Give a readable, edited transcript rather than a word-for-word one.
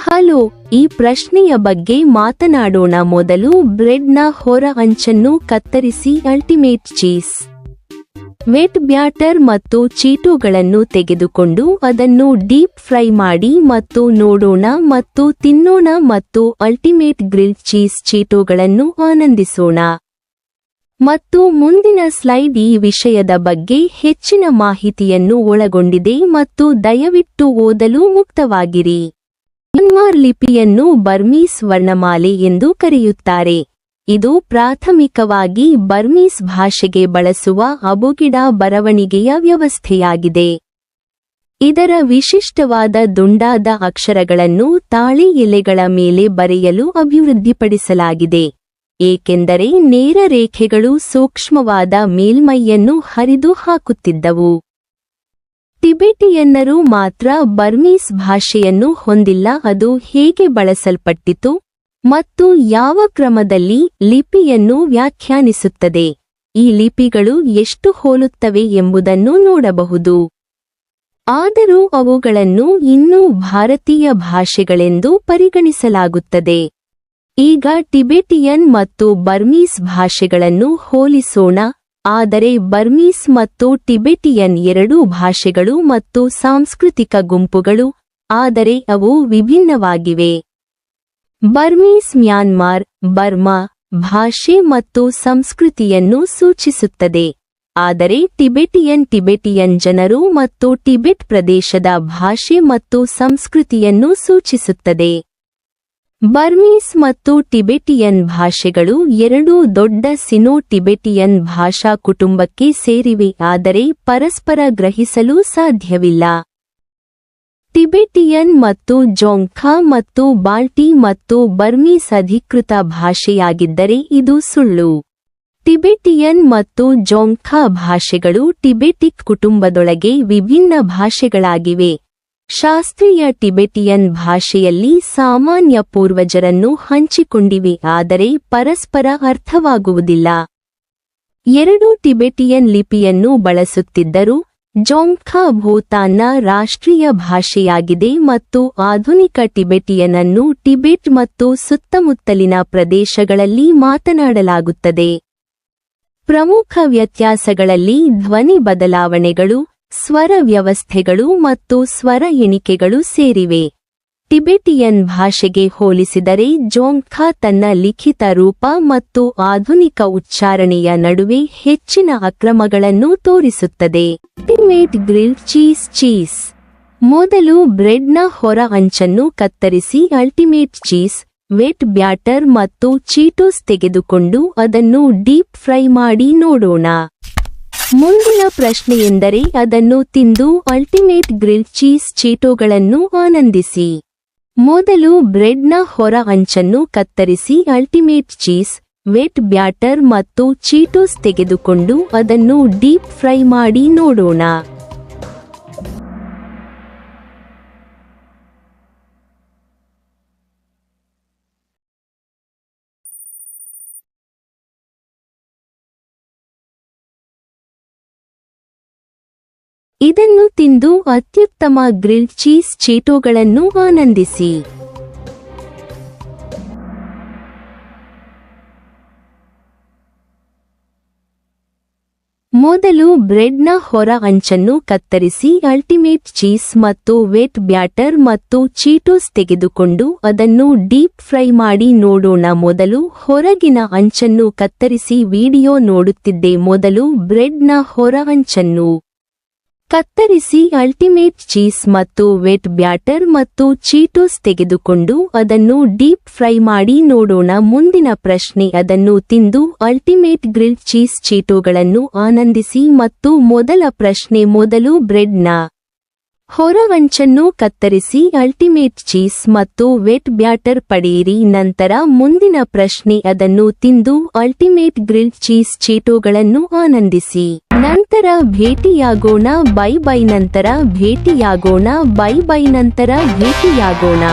Hello, ಈ ಪ್ರಶ್ನೆಯ ಬಗ್ಗೆ ಮಾತನಾಡೋಣ. ಮೊದಲು ಬ್ರೆಡ್ನ ಹೊರ ಅಂಚನ್ನು ಕತ್ತರಿಸಿ ಅಲ್ಟಿಮೇಟ್ ಚೀಸ್, ವೆಟ್ ಬ್ಯಾಟರ್ ಮತ್ತು ಚೀಟೋಗಳನ್ನು ತೆಗೆದುಕೊಂಡು ಅದನ್ನು ಡೀಪ್ ಫ್ರೈ ಮಾಡಿ ಮತ್ತು ನೋಡೋಣ ಮತ್ತು ತಿನ್ನೋಣ ಮತ್ತು ಅಲ್ಟಿಮೇಟ್ ಗ್ರಿಲ್ಡ್ ಚೀಸ್ ಚೀಟೋಗಳನ್ನು ಆನಂದಿಸೋಣ. ಮತ್ತು ಮುಂದಿನ ಸ್ಲೈಡ್ ಈ ವಿಷಯದ ಬಗ್ಗೆ ಹೆಚ್ಚಿನ ಮಾಹಿತಿಯನ್ನು ಒಳಗೊಂಡಿದೆ ಮತ್ತು ದಯವಿಟ್ಟು ಓದಲು ಮುಕ್ತವಾಗಿರಿ. ಮ್ಯಾನ್ಮಾರ್ ಲಿಪಿಯನ್ನು ಬರ್ಮೀಸ್ ವರ್ಣಮಾಲೆ ಎಂದು ಕರೆಯುತ್ತಾರೆ. ಇದು ಪ್ರಾಥಮಿಕವಾಗಿ ಬರ್ಮೀಸ್ ಭಾಷೆಗೆ ಬಳಸುವ ಅಬೋಗಿಡ ಬರವಣಿಗೆಯ ವ್ಯವಸ್ಥೆಯಾಗಿದೆ. ಇದರ ವಿಶಿಷ್ಟವಾದ ದುಂಡಾದ ಅಕ್ಷರಗಳನ್ನು ತಾಳೆ ಎಲೆಗಳ ಮೇಲೆ ಬರೆಯಲು ಅಭಿವೃದ್ಧಿಪಡಿಸಲಾಗಿದೆ, ಏಕೆಂದರೆ ನೇರ ರೇಖೆಗಳು ಸೂಕ್ಷ್ಮವಾದ ಮೇಲ್ಮೈಯನ್ನು ಹರಿದು ಹಾಕುತ್ತಿದ್ದವು. ಟಿಬೆಟಿಯನ್ನರು ಮಾತ್ರ ಬರ್ಮೀಸ್ ಭಾಷೆಯನ್ನು ಹೊಂದಿಲ್ಲ. ಅದು ಹೇಗೆ ಬಳಸಲ್ಪಟ್ಟಿತು ಮತ್ತು ಯಾವ ಕ್ರಮದಲ್ಲಿ ಲಿಪಿಯನ್ನು ವ್ಯಾಖ್ಯಾನಿಸುತ್ತದೆ, ಈ ಲಿಪಿಗಳು ಎಷ್ಟು ಹೋಲುತ್ತವೆ ಎಂಬುದನ್ನು ನೋಡಬಹುದು. ಆದರೂ ಅವುಗಳನ್ನು ಇನ್ನೂ ಭಾರತೀಯ ಭಾಷೆಗಳೆಂದು ಪರಿಗಣಿಸಲಾಗುತ್ತದೆ. ಈಗ ಟಿಬೆಟಿಯನ್ ಮತ್ತು ಬರ್ಮೀಸ್ ಭಾಷೆಗಳನ್ನು ಹೋಲಿಸೋಣ. ಆದರೆ ಬರ್ಮೀಸ್ ಮತ್ತು ಟಿಬೆಟಿಯನ್ ಎರಡೂ ಭಾಷೆಗಳು ಮತ್ತು ಸಾಂಸ್ಕೃತಿಕ ಗುಂಪುಗಳು, ಆದರೆ ಅವು ವಿಭಿನ್ನವಾಗಿವೆ. ಬರ್ಮೀಸ್ ಮ್ಯಾನ್ಮಾರ್, ಬರ್ಮಾ ಭಾಷೆ ಮತ್ತು ಸಂಸ್ಕೃತಿಯನ್ನು ಸೂಚಿಸುತ್ತದೆ, ಆದರೆ ಟಿಬೆಟಿಯನ್ ಜನರು ಮತ್ತು ಟಿಬೆಟ್ ಪ್ರದೇಶದ ಭಾಷೆ ಮತ್ತು ಸಂಸ್ಕೃತಿಯನ್ನು ಸೂಚಿಸುತ್ತದೆ. ಬರ್ಮೀಸ್ ಮತ್ತು ಟಿಬೆಟಿಯನ್ ಭಾಷೆಗಳು ಎರಡೂ ದೊಡ್ಡ ಸಿನೋ ಟಿಬೆಟಿಯನ್ ಭಾಷಾ ಕುಟುಂಬಕ್ಕೆ ಸೇರಿವೆ, ಆದರೆ ಪರಸ್ಪರ ಗ್ರಹಿಸಲು ಸಾಧ್ಯವಿಲ್ಲ. ಟಿಬೆಟಿಯನ್ ಮತ್ತು ಜೋಂಗ್ಖಾ ಮತ್ತು ಬಾಲ್ಟಿ ಮತ್ತು ಬರ್ಮೀಸ್ ಅಧಿಕೃತ ಭಾಷೆಯಾಗಿದ್ದರೆ ಇದು ಸುಳ್ಳು. ಟಿಬೆಟಿಯನ್ ಮತ್ತು ಜೋಂಗ್ಖಾ ಭಾಷೆಗಳು ಟಿಬೆಟಿಕ್ ಕುಟುಂಬದೊಳಗೆ ವಿಭಿನ್ನ ಭಾಷೆಗಳಾಗಿವೆ. ಶಾಸ್ತ್ರೀಯ ಟಿಬೆಟಿಯನ್ ಭಾಷೆಯಲ್ಲಿ ಸಾಮಾನ್ಯ ಪೂರ್ವಜರನ್ನು ಹಂಚಿಕೊಂಡಿವೆ, ಆದರೆ ಪರಸ್ಪರ ಅರ್ಥವಾಗುವುದಿಲ್ಲ. ಎರಡೂ ಟಿಬೆಟಿಯನ್ ಲಿಪಿಯನ್ನು ಬಳಸುತ್ತಿದ್ದರು. ಜೋಂಗ್ಖಾ ಭೂತಾನ್ನ ರಾಷ್ಟ್ರೀಯ ಭಾಷೆಯಾಗಿದೆ ಮತ್ತು ಆಧುನಿಕ ಟಿಬೆಟಿಯನ್ ಅನ್ನು ಟಿಬೆಟ್ ಮತ್ತು ಸುತ್ತಮುತ್ತಲಿನ ಪ್ರದೇಶಗಳಲ್ಲಿ ಮಾತನಾಡಲಾಗುತ್ತದೆ. ಪ್ರಮುಖ ವ್ಯತ್ಯಾಸಗಳಲ್ಲಿ ಧ್ವನಿ ಬದಲಾವಣೆಗಳು, ಸ್ವರ ವ್ಯವಸ್ಥೆಗಳು ಮತ್ತು ಸ್ವರ ಎಣಿಕೆಗಳು ಸೇರಿವೆ. ಟಿಬೆಟಿಯನ್ ಭಾಷೆಗೆ ಹೋಲಿಸಿದರೆ ಜೋಂಗ್ಖಾ ತನ್ನ ಲಿಖಿತ ರೂಪ ಮತ್ತು ಆಧುನಿಕ ಉಚ್ಚಾರಣೆಯ ನಡುವೆ ಹೆಚ್ಚಿನ ಅಕ್ರಮಗಳನ್ನು ತೋರಿಸುತ್ತದೆ. Ultimate grilled cheese. ಮೊದಲು ಬ್ರೆಡ್ನ ಹೊರ ಅಂಚನ್ನು ಕತ್ತರಿಸಿ ಅಲ್ಟಿಮೇಟ್ ಚೀಸ್, ವೆಟ್ ಬ್ಯಾಟರ್ ಮತ್ತು ಚೀಟೋಸ್ ತೆಗೆದುಕೊಂಡು ಅದನ್ನು ಡೀಪ್ ಫ್ರೈ ಮಾಡಿ ನೋಡೋಣ. ಮುಂದಿನ ಪ್ರಶ್ನೆಯೆಂದರೆ ಅದನ್ನು ತಿಂದು ಅಲ್ಟಿಮೇಟ್ ಗ್ರಿಲ್ಡ್ ಚೀಸ್ ಚೀಟೋಗಳನ್ನು ಆನಂದಿಸಿ. ಮೊದಲು ಬ್ರೆಡ್ನ ಹೊರ ಅಂಚನ್ನು ಕತ್ತರಿಸಿ ಅಲ್ಟಿಮೇಟ್ ಚೀಸ್, ವೆಟ್ ಬ್ಯಾಟರ್ ಮತ್ತು ಚೀಟೋಸ್ ತೆಗೆದುಕೊಂಡು ಅದನ್ನು ಡೀಪ್ ಫ್ರೈ ಮಾಡಿ ನೋಡೋಣ. ಇದನ್ನು ತಿಂದು ಅತ್ಯುತ್ತಮ ಗ್ರಿಲ್ಡ್ ಚೀಸ್ ಚೀಟೋಗಳನ್ನು ಆನಂದಿಸಿ. ಮೊದಲು ಬ್ರೆಡ್ನ ಹೊರ ಅಂಚನ್ನು ಕತ್ತರಿಸಿ ಅಲ್ಟಿಮೇಟ್ ಚೀಸ್ ಮತ್ತು ವೆಟ್ ಬ್ಯಾಟರ್ ಮತ್ತು ಚೀಟೋಸ್ ತೆಗೆದುಕೊಂಡು ಅದನ್ನು ಡೀಪ್ ಫ್ರೈ ಮಾಡಿ ನೋಡೋಣ. ಮೊದಲು ಹೊರಗಿನ ಅಂಚನ್ನು ಕತ್ತರಿಸಿ ವಿಡಿಯೋ ನೋಡುತ್ತಿದ್ದೆ. ಮೊದಲು ಬ್ರೆಡ್ನ ಹೊರ ಅಂಚನ್ನು ಕತ್ತರಿಸಿ ಅಲ್ಟಿಮೇಟ್ ಚೀಸ್ ಮತ್ತು ವೆಟ್ ಬ್ಯಾಟರ್ ಮತ್ತು ಚೀಟೋಸ್ ತೆಗೆದುಕೊಂಡು ಅದನ್ನು ಡೀಪ್ ಫ್ರೈ ಮಾಡಿ ನೋಡೋಣ. ಮುಂದಿನ ಪ್ರಶ್ನೆ ಅದನ್ನು ತಿಂದು ಅಲ್ಟಿಮೇಟ್ ಗ್ರಿಲ್ಡ್ ಚೀಸ್ ಚೀಟೋಗಳನ್ನು ಆನಂದಿಸಿ ಮತ್ತು ಮೊದಲ ಪ್ರಶ್ನೆ ಮೊದಲು ಬ್ರೆಡ್ನ ಹೊರ ಅಂಚನ್ನು ಕತ್ತರಿಸಿ ಅಲ್ಟಿಮೇಟ್ ಚೀಸ್ ಮತ್ತು ವೆಟ್ ಬ್ಯಾಟರ್ ಪಡೆಯಿರಿ. ನಂತರ ಮುಂದಿನ ಪ್ರಶ್ನೆ ಅದನ್ನು ತಿಂದು ಅಲ್ಟಿಮೇಟ್ ಗ್ರಿಲ್ಡ್ ಚೀಸ್ ಚೀಟೋಗಳನ್ನು ಆನಂದಿಸಿ. ನಂತರ ಭೇಟಿಯಾಗೋಣ. Bye bye. ನಂತರ ಭೇಟಿಯಾಗೋಣ. Bye bye. ನಂತರ ಭೇಟಿಯಾಗೋಣ.